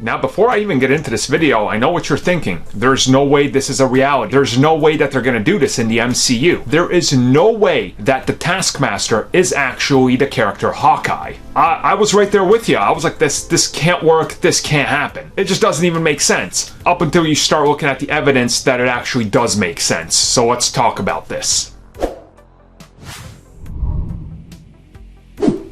Now, before I even get into this video, I know what you're thinking. There's no way this is a reality. There's no way that they're going to do this in the MCU. There is no way that the Taskmaster is actually the character Hawkeye. I was right there with you. I was like, this can't work. This can't happen. It just doesn't even make sense. Up until you start looking at the evidence that it actually does make sense. So let's talk about this.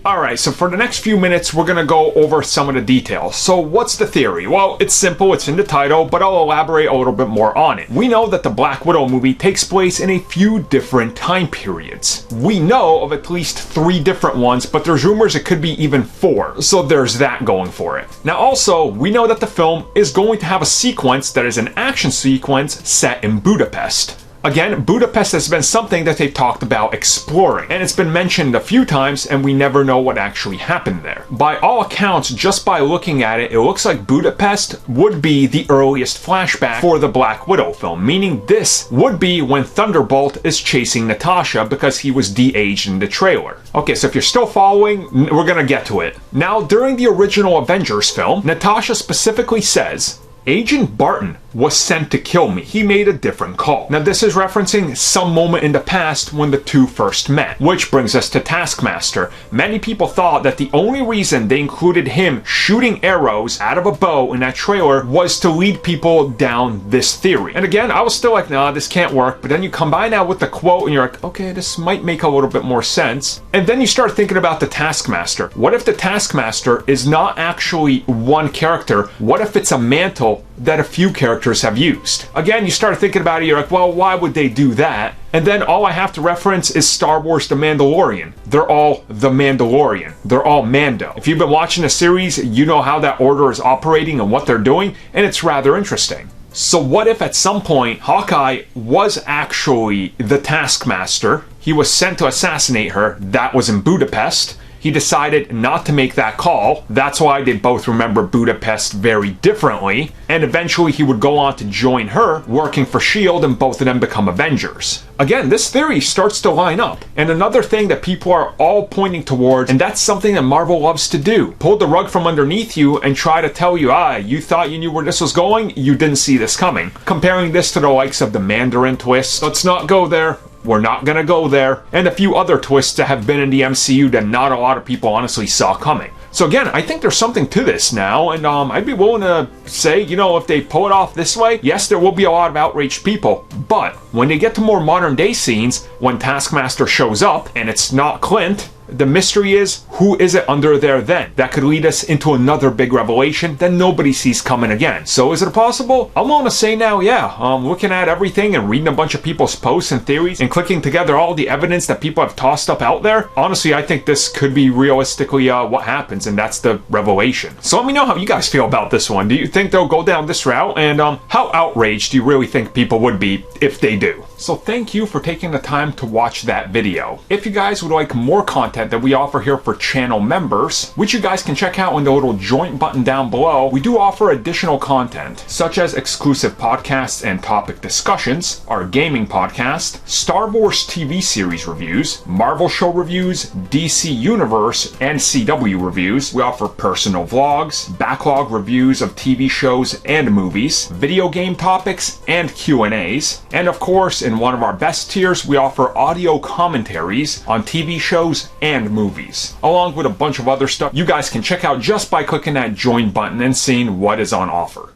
Alright, so for the next few minutes, we're going to go over some of the details. So what's the theory? Well, it's simple, it's in the title, but I'll elaborate a little bit more on it. We know that the Black Widow movie takes place in a few different time periods. We know of at least 3 different ones, but there's rumors it could be even 4. So there's that going for it. Now also, we know that the film is going to have a sequence that is an action sequence set in Budapest. Again, Budapest has been something that they've talked about exploring, and it's been mentioned a few times, and we never know what actually happened there. By all accounts, just by looking at it, it looks like Budapest would be the earliest flashback for the Black Widow film, meaning this would be when Thunderbolt is chasing Natasha because he was de-aged in the trailer. Okay, so if you're still following, we're gonna get to it. Now, during the original Avengers film, Natasha specifically says, "Agent Barton was sent to kill me. He made a different call." Now this is referencing some moment in the past when the two first met, which brings us to Taskmaster. Many people thought that the only reason they included him shooting arrows out of a bow in that trailer was to lead people down this theory. And again, I was still like, nah, this can't work, but then you combine that with the quote and you're like, okay, this might make a little bit more sense. And then you start thinking about the Taskmaster. What if the Taskmaster is not actually one character? What if it's a mantle that a few characters have used? Again, you start thinking about it, you're like, well, why would they do that? And then all I have to reference is Star Wars The Mandalorian. They're all The Mandalorian. They're all Mando. If you've been watching the series, you know how that order is operating and what they're doing, and it's rather interesting. So what if at some point Hawkeye was actually the Taskmaster? He was sent to assassinate her. That was in Budapest. He decided not to make that call. That's why they both remember Budapest very differently. And eventually he would go on to join her, working for S.H.I.E.L.D., and both of them become Avengers. Again, this theory starts to line up. And another thing that people are all pointing towards, and that's something that Marvel loves to do, pull the rug from underneath you and try to tell you, you thought you knew where this was going? You didn't see this coming. Comparing this to the likes of the Mandarin twist. Let's not go there. We're not gonna go there, and a few other twists that have been in the MCU that not a lot of people honestly saw coming. So again, I think there's something to this now, and I'd be willing to say, you know, if they pull it off this way, yes, there will be a lot of outraged people, but when they get to more modern day scenes, when Taskmaster shows up, and it's not Clint, the mystery is, who is it under there then? That could lead us into another big revelation that nobody sees coming again. So is it possible? I'm willing to say now, yeah. Looking at everything and reading a bunch of people's posts and theories and clicking together all the evidence that people have tossed up out there, honestly, I think this could be realistically what happens, and that's the revelation. So let me know how you guys feel about this one. Do you think they'll go down this route? And how outraged do you really think people would be if they do? So thank you for taking the time to watch that video. If you guys would like more content that we offer here for channel members, which you guys can check out in the little join button down below, we do offer additional content, such as exclusive podcasts and topic discussions, our gaming podcast, Star Wars TV series reviews, Marvel show reviews, DC Universe and CW reviews. We offer personal vlogs, backlog reviews of TV shows and movies, video game topics and Q&As, and of course, in one of our best tiers, we offer audio commentaries on TV shows and movies, along with a bunch of other stuff you guys can check out just by clicking that join button and seeing what is on offer.